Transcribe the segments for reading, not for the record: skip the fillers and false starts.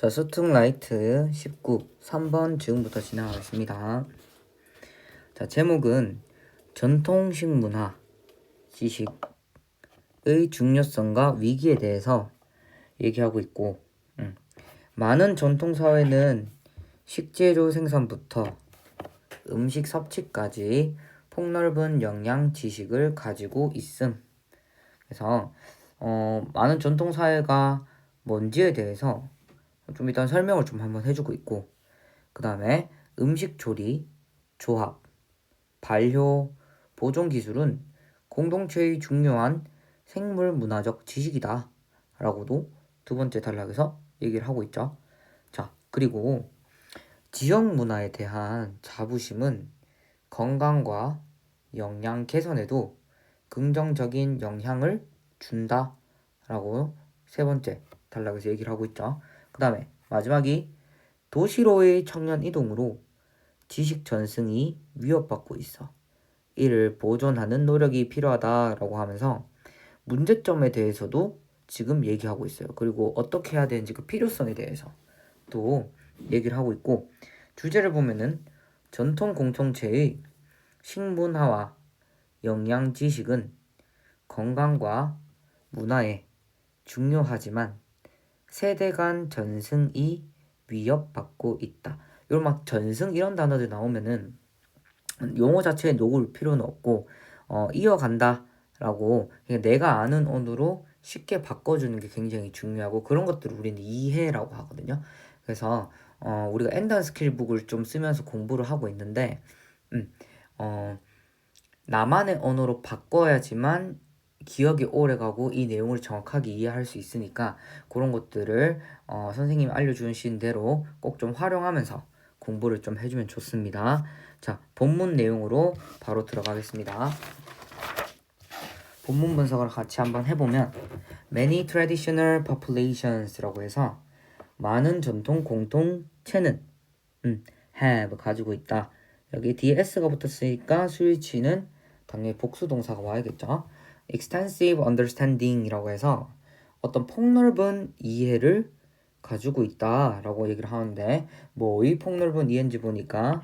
자, 스툭라이트 19, 3번 지금부터 진행하겠습니다. 자, 제목은 전통식 문화, 지식의 중요성과 위기에 대해서 얘기하고 있고, 많은 전통사회는 식재료 생산부터 음식 섭취까지 폭넓은 영양 지식을 가지고 있음. 그래서 많은 전통사회가 뭔지에 대해서 좀 일단 설명을 좀 한번 해주고 있고, 그 다음에 음식 조리, 조합, 발효, 보존 기술은 공동체의 중요한 생물 문화적 지식이다 라고도 두 번째 단락에서 얘기를 하고 있죠. 자, 그리고 지역 문화에 대한 자부심은 건강과 영양 개선에도 긍정적인 영향을 준다 라고 세 번째 단락에서 얘기를 하고 있죠. 그 다음에 마지막이 도시로의 청년 이동으로 지식 전승이 위협받고 있어. 이를 보존하는 노력이 필요하다라고 하면서 문제점에 대해서도 지금 얘기하고 있어요. 그리고 어떻게 해야 되는지 그 필요성에 대해서 또 얘기를 하고 있고, 주제를 보면은 전통 공동체의 식문화와 영양 지식은 건강과 문화에 중요하지만 세대 간 전승이 위협받고 있다. 이런 막 전승 이런 단어들 나오면은 용어 자체에 녹을 필요는 없고 이어간다라고 그냥 내가 아는 언어로 쉽게 바꿔주는 게 굉장히 중요하고, 그런 것들을 우리는 이해라고 하거든요. 그래서 우리가 엔단 스킬북을 좀 쓰면서 공부를 하고 있는데 나만의 언어로 바꿔야지만 기억이 오래가고 이 내용을 정확하게 이해할 수 있으니까 그런 것들을 선생님이 알려주신 대로 꼭 좀 활용하면서 공부를 좀 해주면 좋습니다. 자, 본문 내용으로 바로 들어가겠습니다. 본문 분석을 같이 한번 해보면 Many traditional populations라고 해서 많은 전통 공통체는 have 가지고 있다. 여기 뒤에 s가 붙었으니까 스위치는 당연히 복수 동사가 와야겠죠. extensive understanding이라고 해서 어떤 폭넓은 이해를 가지고 있다라고 얘기를 하는데, 뭐 이 폭넓은 이해인지 보니까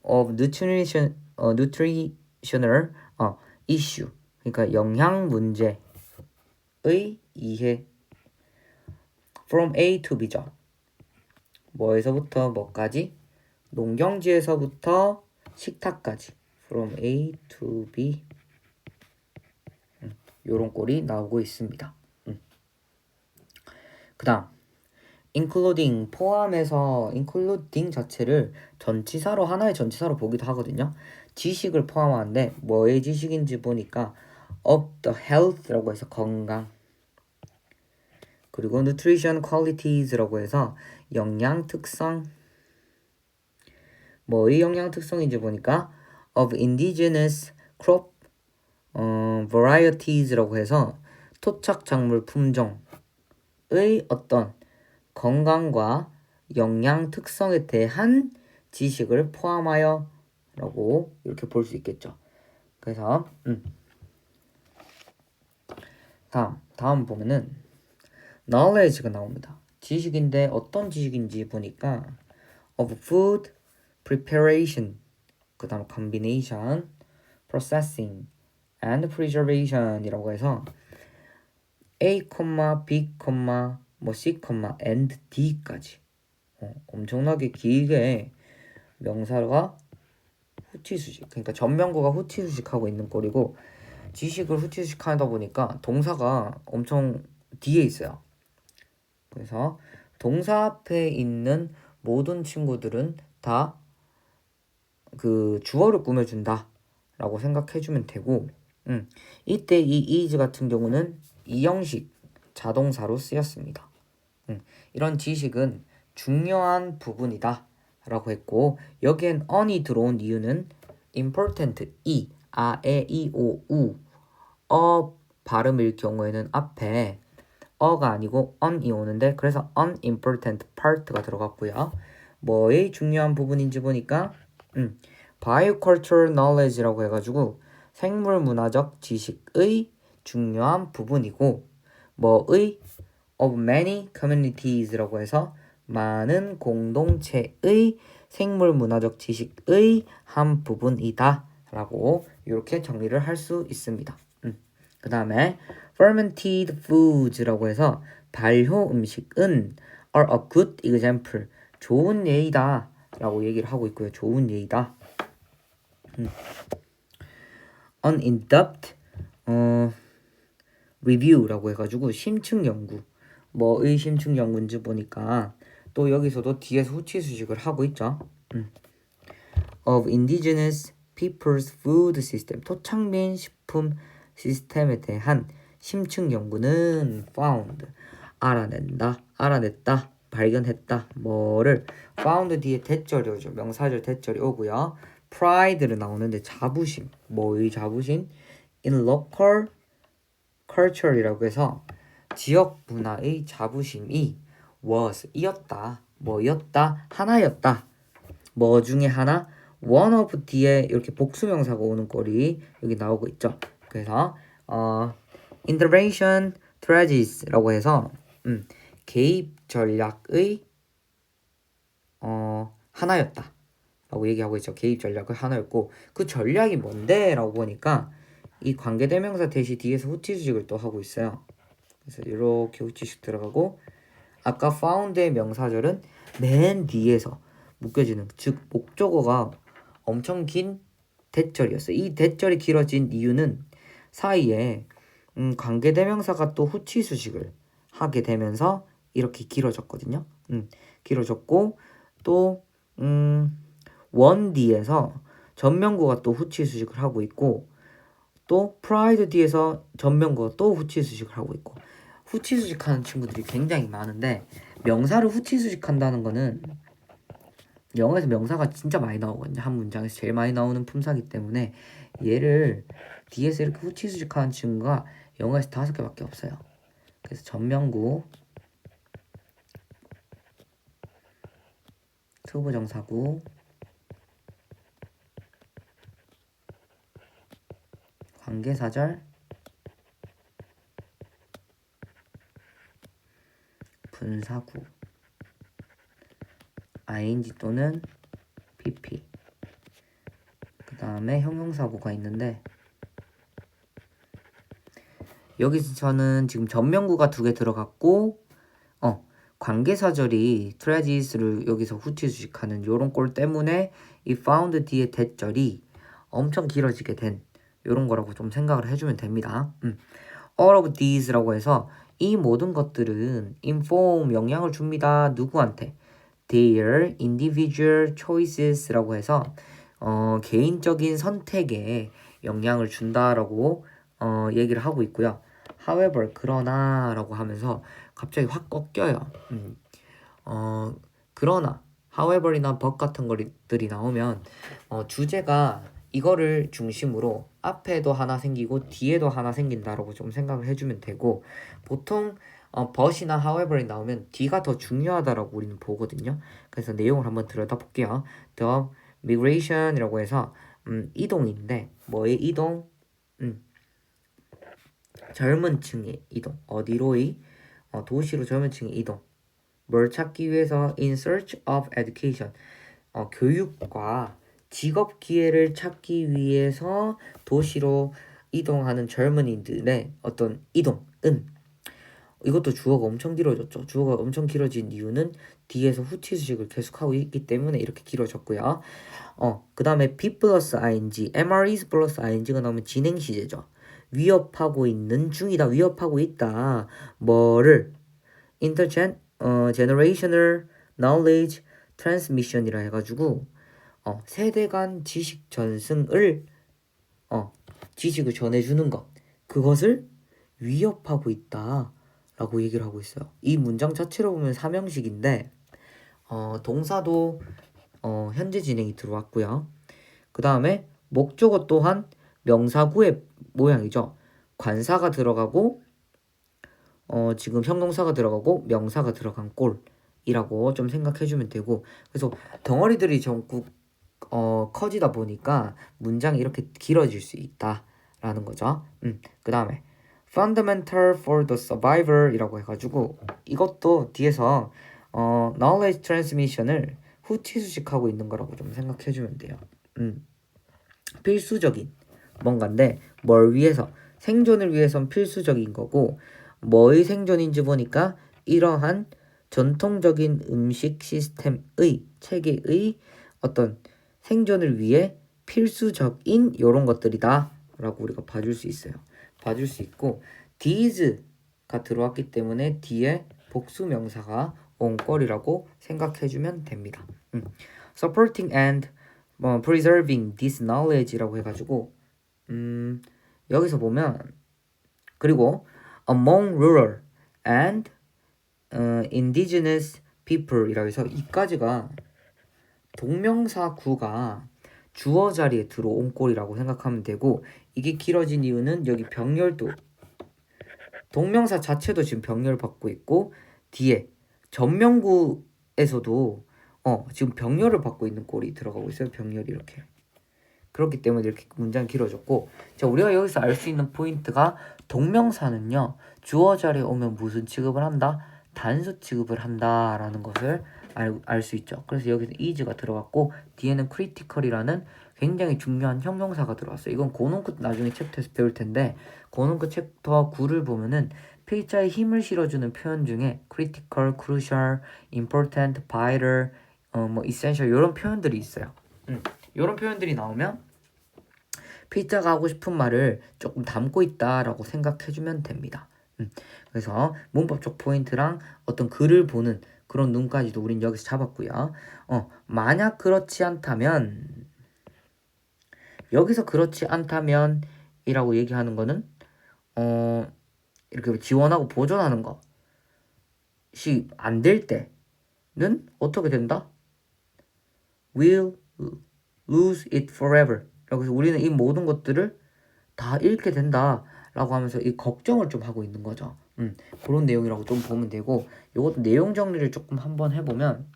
of nutritional issue, 그러니까 영양 문제의 이해 from A to B죠. 뭐에서부터 뭐까지? 농경지에서부터 식탁까지 from A to B 요런 꼴이 나오고 있습니다. 그 다음 including 포함해서 including 자체를 전치사로 하나의 전치사로 보기도 하거든요. 지식을 포함하는데 뭐의 지식인지 보니까 of the health라고 해서 건강, 그리고 nutrition qualities라고 해서 영양 특성, 뭐의 영양 특성인지 보니까 of indigenous crop varieties라고 해서 토착 작물 품종의 어떤 건강과 영양 특성에 대한 지식을 포함하여 라고 이렇게 볼 수 있겠죠. 그래서 다음 보면은 knowledge가 나옵니다. 지식인데 어떤 지식인지 보니까 of food preparation, 그 다음 combination, processing and preservation이라고 해서 A, B, 뭐 C, and D까지 엄청나게 길게 명사가 후치수식, 그러니까 전명구가 후치수식하고 있는 꼴이고 지식을 후치수식하다 보니까 동사가 엄청 뒤에 있어요. 그래서 동사 앞에 있는 모든 친구들은 다 그 주어를 꾸며준다 라고 생각해주면 되고, 이때 이 is 같은 경우는 이형식 자동사로 쓰였습니다. 이런 지식은 중요한 부분이다 라고 했고, 여기엔 on이 들어온 이유는 important, 이, 아, 에, 이, 오, 우 발음일 경우에는 앞에 어가 아니고 on이 오는데, 그래서 unimportant part가 들어갔고요. 뭐의 중요한 부분인지 보니까 biocultural knowledge라고 해가지고 생물 문화적 지식의 중요한 부분이고, 뭐의 of many communities라고 해서 많은 공동체의 생물 문화적 지식의 한 부분이다 라고 이렇게 정리를 할 수 있습니다. 그 다음에 fermented foods라고 해서 발효 음식은 are a good example 좋은 예이다 라고 얘기를 하고 있고요. 좋은 예이다. an in-depth review라고 해가지고 심층 연구 뭐의 심층 연구인지 보니까 또 여기서도 뒤에서 후치 수식을 하고 있죠. of indigenous people's food system 토착민 식품 시스템에 대한 심층 연구는 found 알아냈다 발견했다 뭐를 found 뒤에 대절이 오죠. 명사절 대절이 오고요. pride를 나오는데 자부심 뭐의 자부심 in local culture이라고 해서 지역 문화의 자부심이 was 이었다 뭐였다 하나였다 뭐 중에 하나 one of 뒤에 이렇게 복수명사가 오는 꼴이 여기 나오고 있죠. 그래서 intervention strategies라고 해서 개입 전략의 하나였다 라고 얘기하고 있죠. 개입 전략의 하나였고 그 전략이 뭔데? 라고 보니까 이 관계대명사 대시 뒤에서 후치수식을 또 하고 있어요. 그래서 이렇게 후치수식 들어가고 아까 found의 명사절은 맨 뒤에서 묶여지는 즉 목적어가 엄청 긴 대절이었어요. 이 대절이 길어진 이유는 사이에 관계대명사가 또 후치수식을 하게 되면서 이렇게 길어졌거든요. 길어졌고 또 원 뒤에서 전명구가 또 후치수식을 하고 있고 또 프라이드 뒤에서 전명구가 또 후치수식을 하고 있고 후치수식하는 친구들이 굉장히 많은데 명사를 후치수식한다는 거는 영어에서 명사가 진짜 많이 나오거든요. 한 문장에서 제일 많이 나오는 품사기 때문에 얘를 뒤에서 이렇게 후치수식하는 친구가 영어에서 5개밖에 없어요. 그래서 전명구, 투부정사구, 관계사절, 분사구, ing 또는 pp 그 다음에 형용사구가 있는데 여기서 저는 지금 전명구가 2개 들어갔고 관계사절이 트레지스를 여기서 후치수식하는 요런 꼴 때문에 이 found 뒤에 대절이 엄청 길어지게 된 요런 거라고 좀 생각을 해주면 됩니다. all of these라고 해서 이 모든 것들은 inform 영향을 줍니다. 누구한테? their individual choices라고 해서 개인적인 선택에 영향을 준다라고 얘기를 하고 있고요. however 그러나라고 하면서 갑자기 확 꺾여요. 그러나 however이나 but 같은 것들이 나오면 주제가 이거를 중심으로 앞에도 하나 생기고 뒤에도 하나 생긴다라고 좀 생각을 해주면 되고 보통 but이나 however이 나오면 뒤가 더 중요하다라고 우리는 보거든요. 그래서 내용을 한번 들여다볼게요. The migration이라고 해서 이동인데 뭐의 이동? 젊은 층의 이동. 어디로의? 도시로 젊은 층의 이동. 뭘 찾기 위해서? In search of education. 교육과 직업 기회를 찾기 위해서 도시로 이동하는 젊은이들의 어떤 이동은 이것도 주어가 엄청 길어졌죠. 주어가 엄청 길어진 이유는 뒤에서 후치수식을 계속하고 있기 때문에 이렇게 길어졌고요. 그 다음에 be 플러스 ing, MREs 플러스 ing가 나오면 진행 시제죠. 위협하고 있는 중이다. 위협하고 있다. 뭐를? generational knowledge transmission이라 해가지고 세대 간 지식 전승을 지식을 전해주는 것 그것을 위협하고 있다 라고 얘기를 하고 있어요. 이 문장 자체로 보면 삼형식인데 동사도 현재 진행이 들어왔고요. 그 다음에 목적어 또한 명사구의 모양이죠. 관사가 들어가고 지금 형용사가 들어가고 명사가 들어간 꼴이라고 좀 생각해주면 되고 그래서 덩어리들이 전국 커지다 보니까 문장이 이렇게 길어질 수 있다라는 거죠. 그 다음에 fundamental for the survivor 이라고 해가지고 이것도 뒤에서 knowledge transmission을 후치수식하고 있는 거라고 좀 생각해주면 돼요. 필수적인 뭔가인데 뭘 위해서? 생존을 위해선 필수적인 거고 뭐의 생존인지 보니까 이러한 전통적인 음식 시스템의 체계의 어떤 생존을 위해 필수적인 이런 것들이다 라고 우리가 봐줄 수 있어요. 봐줄 수 있고 these가 들어왔기 때문에 뒤에 복수 명사가 on거리라고 생각해주면 됩니다. supporting and preserving this knowledge라고 해가지고 여기서 보면 그리고 among rural and indigenous people이라고 해서 이까지가 동명사구가 주어 자리에 들어온 꼴이라고 생각하면 되고 이게 길어진 이유는 여기 병렬도 동명사 자체도 지금 병렬 받고 있고 뒤에 전명구에서도 지금 병렬을 받고 있는 꼴이 들어가고 있어요. 병렬이 이렇게. 그렇기 때문에 이렇게 문장이 길어졌고 자 우리가 여기서 알 수 있는 포인트가 동명사는요 주어 자리에 오면 무슨 취급을 한다? 단수 취급을 한다라는 것을 알 수 있죠. 그래서 여기서 is가 들어갔고 뒤에는 critical이라는 굉장히 중요한 형용사가 들어왔어요. 이건 고농크 나중에 챕터에서 배울 텐데 고농크 챕터 9를 보면은 필자에 힘을 실어주는 표현 중에 critical, crucial, important, vital, essential 이런 표현들이 있어요. 이런 표현들이 나오면 필자가 하고 싶은 말을 조금 담고 있다라고 생각해주면 됩니다. 그래서 문법적 포인트랑 어떤 글을 보는 그런 눈까지도 우린 여기서 잡았고요. 만약 그렇지 않다면 여기서 그렇지 않다면 이라고 얘기하는 거는 이렇게 지원하고 보존하는 것이 안 될 때는 어떻게 된다? will lose it forever. 그래서 우리는 이 모든 것들을 다 잃게 된다 라고 하면서 이 걱정을 좀 하고 있는 거죠. 그런 내용이라고 좀 보면 되고 이것도 내용 정리를 조금 한번 해보면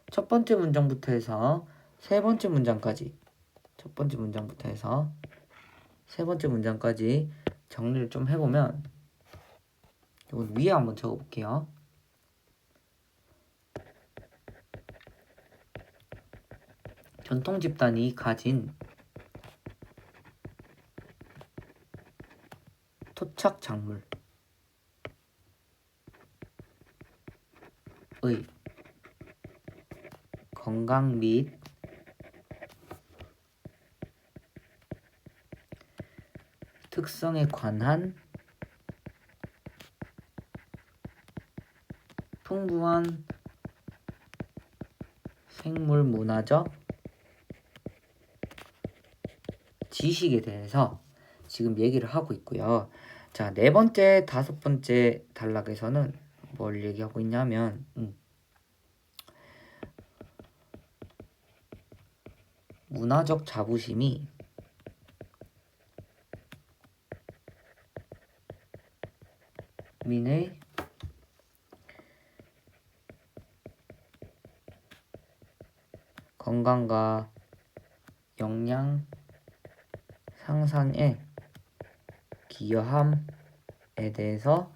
첫 번째 문장부터 해서 세 번째 문장까지 첫 번째 문장부터 해서 세 번째 문장까지 정리를 좀 해보면 이거 위에 한번 적어볼게요. 전통 집단이 가진 토착 작물의 건강 및 특성에 관한 풍부한 생물 문화적 지식에 대해서 지금 얘기를 하고 있고요. 자, 네 번째, 다섯 번째 단락에서는 뭘 얘기하고 있냐면 문화적 자부심이 민의 건강과 영양 상상에 기여함에 대해서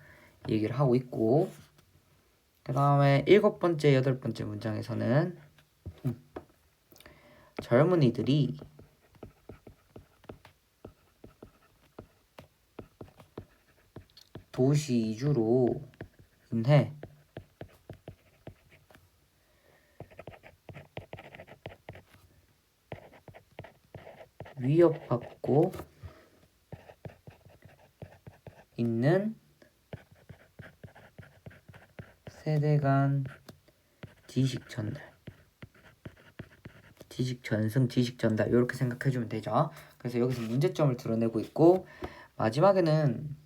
얘기를 하고 있고 그 다음에 일곱 번째, 여덟 번째 문장에서는 젊은이들이 도시 이주로 인해 위협받고 있는 세대 간 지식 전달, 지식 전승, 지식 전달 이렇게 생각해주면 되죠. 그래서 여기서 문제점을 드러내고 있고 마지막에는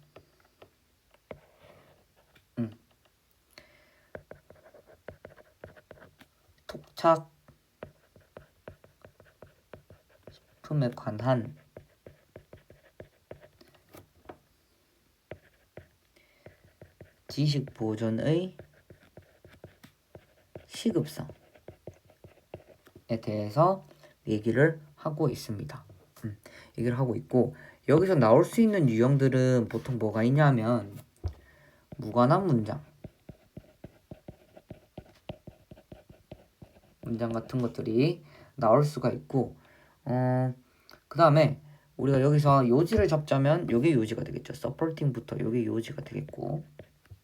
토착 식품에 관한 지식 보존의 시급성에 대해서 얘기를 하고 있습니다. 얘기를 하고 있고 여기서 나올 수 있는 유형들은 보통 뭐가 있냐면 무관한 문장, 문장 같은 것들이 나올 수가 있고 그 다음에 우리가 여기서 요지를 잡자면 요게 요지가 되겠죠. supporting부터 요게 요지가 되겠고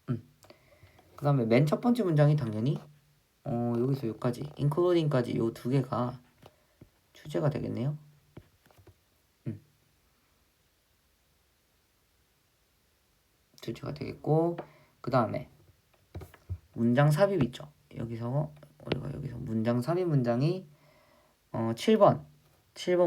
그 다음에 맨 첫 번째 문장이 당연히 여기서 여기까지 including까지 요 두 개가 주제가 되겠네요. 주제가 되겠고 그 다음에 문장 삽입 있죠. 여기서 우리가 여기서 문장 삽입 문장이 7번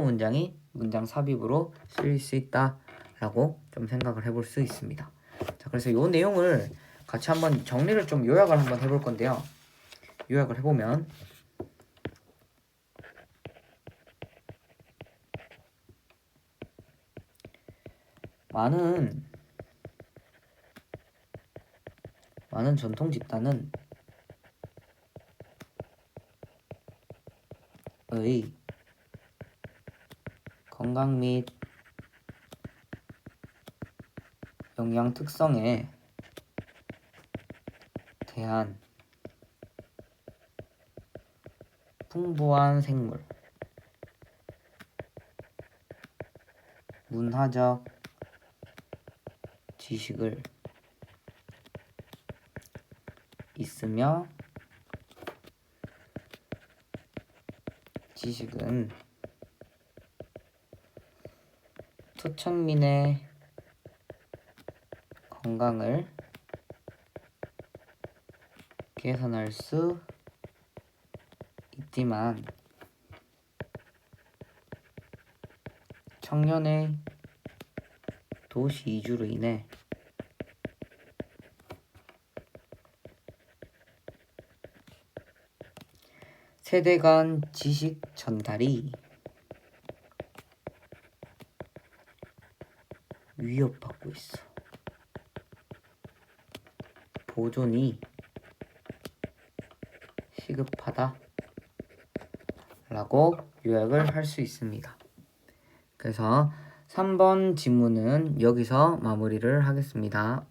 문장이 문장 삽입으로 쓰일 수 있다라고 좀 생각을 해볼 수 있습니다. 자, 그래서 이 내용을 같이 한번 정리를 좀 요약을 한번 해볼 건데요. 요약을 해보면 많은 전통 집단은 의 건강 및 영양 특성에 대한 풍부한 생물, 문화적 지식을 있으며 지식은 토착민의 건강을 개선할 수 있지만 청년의 도시 이주로 인해 세대 간 지식 전달이 위협받고 있어. 보존이 시급하다 라고 요약을 할 수 있습니다. 그래서 3번 지문은 여기서 마무리를 하겠습니다.